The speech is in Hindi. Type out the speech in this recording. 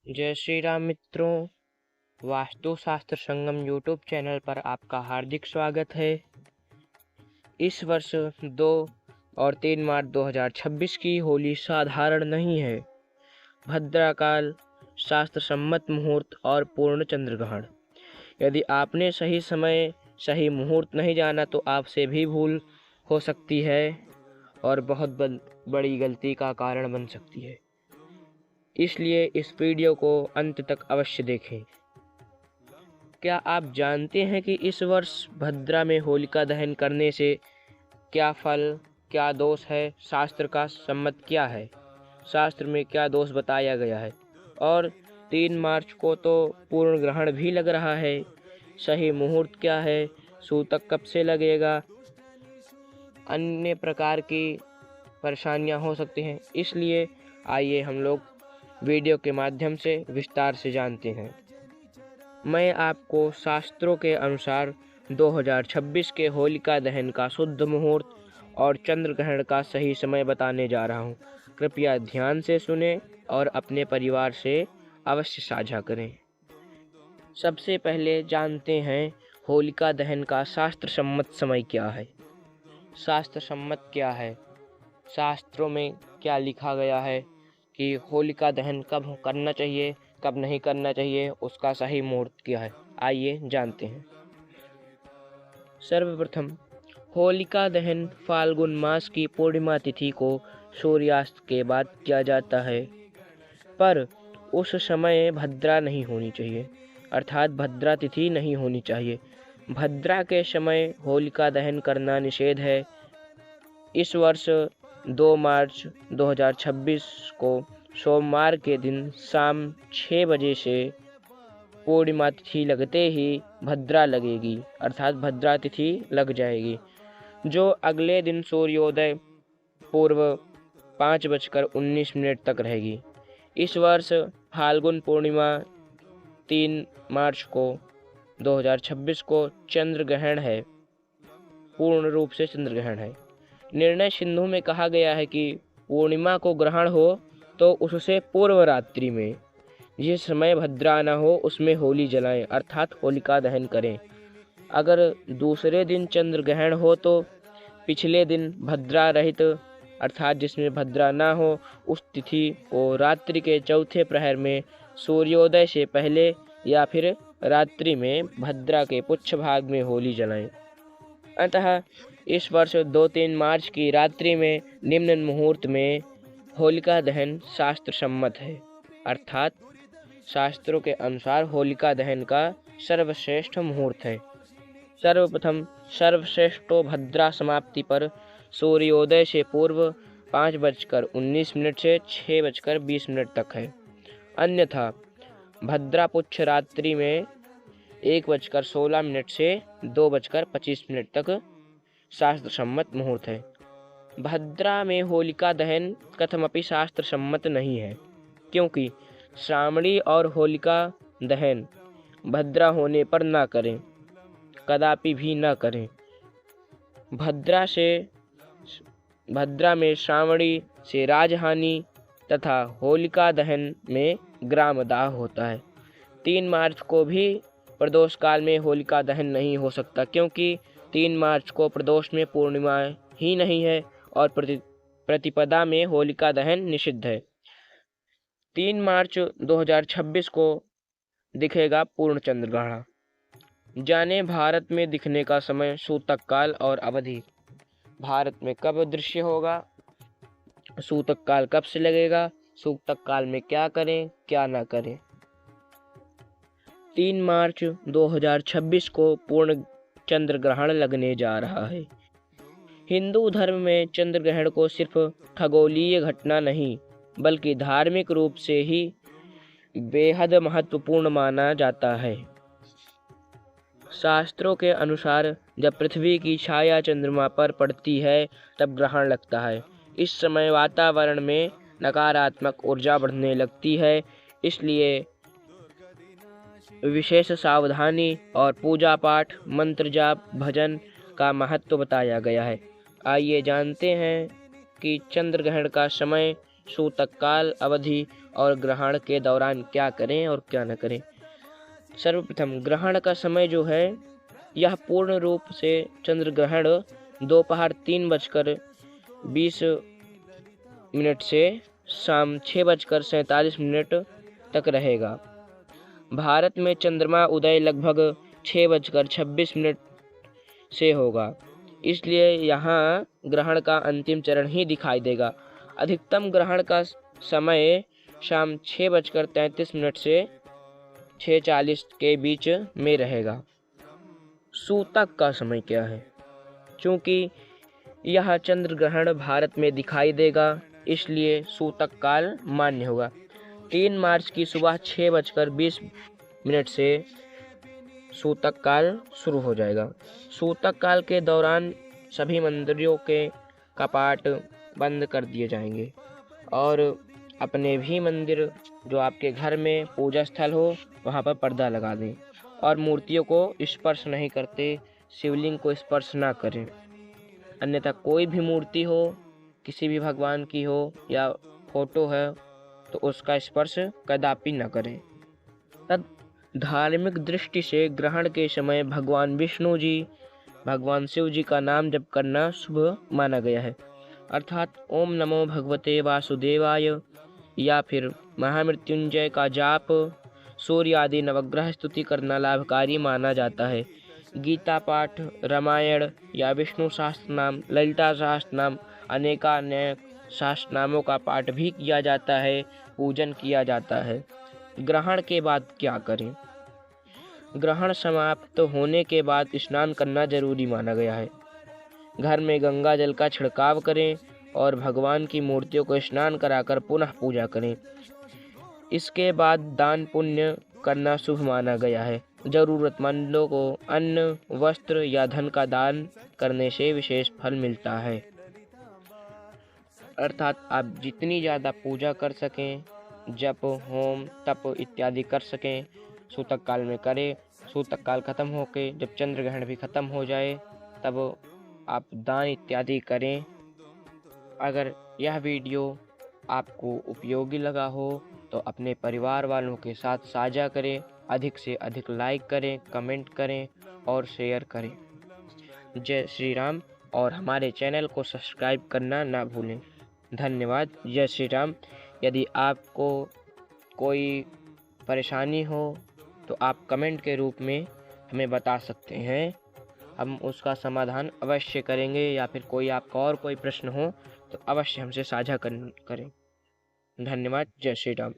जय श्री राम मित्रों। वास्तुशास्त्र संगम यूट्यूब चैनल पर आपका हार्दिक स्वागत है। इस वर्ष 2 और 3 मार्च 2026 की होली साधारण नहीं है। भद्राकाल, शास्त्र सम्मत मुहूर्त और पूर्ण चंद्रग्रहण। यदि आपने सही समय सही मुहूर्त नहीं जाना तो आपसे भी भूल हो सकती है और बहुत बड़ी गलती का कारण बन सकती है। इसलिए इस वीडियो को अंत तक अवश्य देखें। क्या आप जानते हैं कि इस वर्ष भद्रा में होलिका दहन करने से क्या फल, क्या दोष है, शास्त्र का सम्मत क्या है, शास्त्र में क्या दोष बताया गया है। और 3 मार्च को तो पूर्ण ग्रहण भी लग रहा है। सही मुहूर्त क्या है, सूतक कब से लगेगा, अन्य प्रकार की परेशानियां हो सकती हैं। इसलिए आइए हम लोग वीडियो के माध्यम से विस्तार से जानते हैं। मैं आपको शास्त्रों के अनुसार 2026 के होलिका दहन का शुद्ध मुहूर्त और चंद्र ग्रहण का सही समय बताने जा रहा हूँ। कृपया ध्यान से सुने और अपने परिवार से अवश्य साझा करें। सबसे पहले जानते हैं होलिका दहन का शास्त्र सम्मत समय क्या है। शास्त्र सम्मत क्या है? शास्त्रों में क्या लिखा गया है कि होलिका दहन कब करना चाहिए, कब नहीं करना चाहिए, उसका सही मुहूर्त क्या है। आइए जानते हैं। सर्वप्रथम होलिका दहन फाल्गुन मास की पूर्णिमा तिथि को सूर्यास्त के बाद किया जाता है, पर उस समय भद्रा नहीं होनी चाहिए, अर्थात भद्रा तिथि नहीं होनी चाहिए। भद्रा के समय होलिका दहन करना निषेध है। इस वर्ष 2 मार्च 2026 को सोमवार के दिन शाम 6 बजे से पूर्णिमा तिथि लगते ही भद्रा लगेगी, अर्थात भद्रा तिथि लग जाएगी, जो अगले दिन सूर्योदय पूर्व 5:19 तक रहेगी। इस वर्ष फाल्गुन पूर्णिमा 3 मार्च को 2026 को चंद्र ग्रहण है, पूर्ण रूप से चंद्र ग्रहण है। निर्णय सिंधु में कहा गया है कि पूर्णिमा को ग्रहण हो तो उससे पूर्व रात्रि में, जिस समय भद्रा न हो, उसमें होली जलाएं, अर्थात होलिका दहन करें। अगर दूसरे दिन चंद्र ग्रहण हो तो पिछले दिन भद्रा रहित, अर्थात जिसमें भद्रा ना हो, उस तिथि को रात्रि के चौथे प्रहर में सूर्योदय से पहले या फिर रात्रि में भद्रा के पुच्छ भाग में होली जलाएं। अतः इस वर्ष 2-3 मार्च की रात्रि में निम्न मुहूर्त में होलिका दहन शास्त्र सम्मत है, अर्थात शास्त्रों के अनुसार होलिका दहन का सर्वश्रेष्ठ मुहूर्त है। सर्वप्रथम सर्वश्रेष्ठो भद्रा समाप्ति पर सूर्योदय से पूर्व 5:19 से 6:20 तक है। अन्यथा भद्रा पुच्छ रात्रि में 1:16 से 2:25 तक शास्त्र सम्मत मुहूर्त है। भद्रा में होलिका दहन कथमपि शास्त्र सम्मत नहीं है, क्योंकि श्रावणी और होलिका दहन भद्रा होने पर ना करें, कदापि भी ना करें। भद्रा में श्रावणी से राजहानि तथा होलिका दहन में ग्रामदाह होता है। 3 मार्च को भी प्रदोष काल में होलिका दहन नहीं हो सकता, क्योंकि 3 मार्च को प्रदोष में पूर्णिमा ही नहीं है और प्रतिपदा में होलिका दहन निषिद्ध है। 3 मार्च 2026 को दिखेगा पूर्ण चंद्रग्रहण। जाने भारत में दिखने का समय, सूतक काल और अवधि। भारत में कब दृश्य होगा, सूतक काल कब से लगेगा, सूतक काल में क्या करें क्या ना करें। 3 मार्च 2026 को पूर्ण चंद्र ग्रहण लगने जा रहा है। हिंदू धर्म में चंद्र ग्रहण को सिर्फ खगोलीय घटना नहीं, बल्कि धार्मिक रूप से ही बेहद महत्वपूर्ण माना जाता है। शास्त्रों के अनुसार जब पृथ्वी की छाया चंद्रमा पर पड़ती है तब ग्रहण लगता है। इस समय वातावरण में नकारात्मक ऊर्जा बढ़ने लगती है, इसलिए विशेष सावधानी और पूजा पाठ, मंत्र जाप, भजन का महत्व बताया गया है। आइए जानते हैं कि चंद्र ग्रहण का समय, सूतक काल, अवधि और ग्रहण के दौरान क्या करें और क्या न करें। सर्वप्रथम ग्रहण का समय जो है, यह पूर्ण रूप से चंद्र ग्रहण दोपहर 3:20 से शाम 6:47 तक रहेगा। भारत में चंद्रमा उदय लगभग 6:26 से होगा, इसलिए यहाँ ग्रहण का अंतिम चरण ही दिखाई देगा। अधिकतम ग्रहण का समय शाम 6:33 से 6:40 के बीच में रहेगा। सूतक का समय क्या है? क्योंकि यह चंद्र ग्रहण भारत में दिखाई देगा, इसलिए सूतक काल मान्य होगा। 3 मार्च की सुबह 6:20 से सूतक काल शुरू हो जाएगा। सूतक काल के दौरान सभी मंदिरों के कपाट बंद कर दिए जाएंगे और अपने भी मंदिर जो आपके घर में पूजा स्थल हो वहाँ पर पर्दा लगा दें और मूर्तियों को स्पर्श नहीं करते, शिवलिंग को स्पर्श ना करें। अन्यथा कोई भी मूर्ति हो, किसी भी भगवान की हो या फोटो है तो उसका स्पर्श कदापि न करें। तब धार्मिक दृष्टि से ग्रहण के समय भगवान विष्णु जी, भगवान शिव जी का नाम जप करना शुभ माना गया है, अर्थात ओम नमो भगवते वासुदेवाय या फिर महामृत्युंजय का जाप, सूर्य आदि नवग्रह स्तुति करना लाभकारी माना जाता है। गीता पाठ, रामायण या विष्णु सहस्त्र नाम, ललिता सहस्त्र नाम, अनेकानेक सहस्त्र नामों का पाठ भी किया जाता है, पूजन किया जाता है। ग्रहण के बाद क्या करें? ग्रहण समाप्त होने के बाद स्नान करना जरूरी माना गया है। घर में गंगा जल का छिड़काव करें और भगवान की मूर्तियों को स्नान कराकर पुनः पूजा करें। इसके बाद दान पुण्य करना शुभ माना गया है। जरूरतमंदों को अन्न, वस्त्र या धन का दान करने से विशेष फल मिलता है। अर्थात आप जितनी ज़्यादा पूजा कर सकें, जप, होम, तप इत्यादि कर सकें, सूतक काल में करें। सूतक काल खत्म होके जब चंद्र ग्रहण भी खत्म हो जाए तब आप दान इत्यादि करें। अगर यह वीडियो आपको उपयोगी लगा हो तो अपने परिवार वालों के साथ साझा करें, अधिक से अधिक लाइक करें, कमेंट करें और शेयर करें। जय श्री राम और हमारे चैनल को सब्सक्राइब करना ना भूलें। धन्यवाद। जय श्री राम। यदि आपको कोई परेशानी हो तो आप कमेंट के रूप में हमें बता सकते हैं, हम उसका समाधान अवश्य करेंगे, या फिर कोई आपका और कोई प्रश्न हो तो अवश्य हमसे साझा करें। धन्यवाद। जय श्री राम।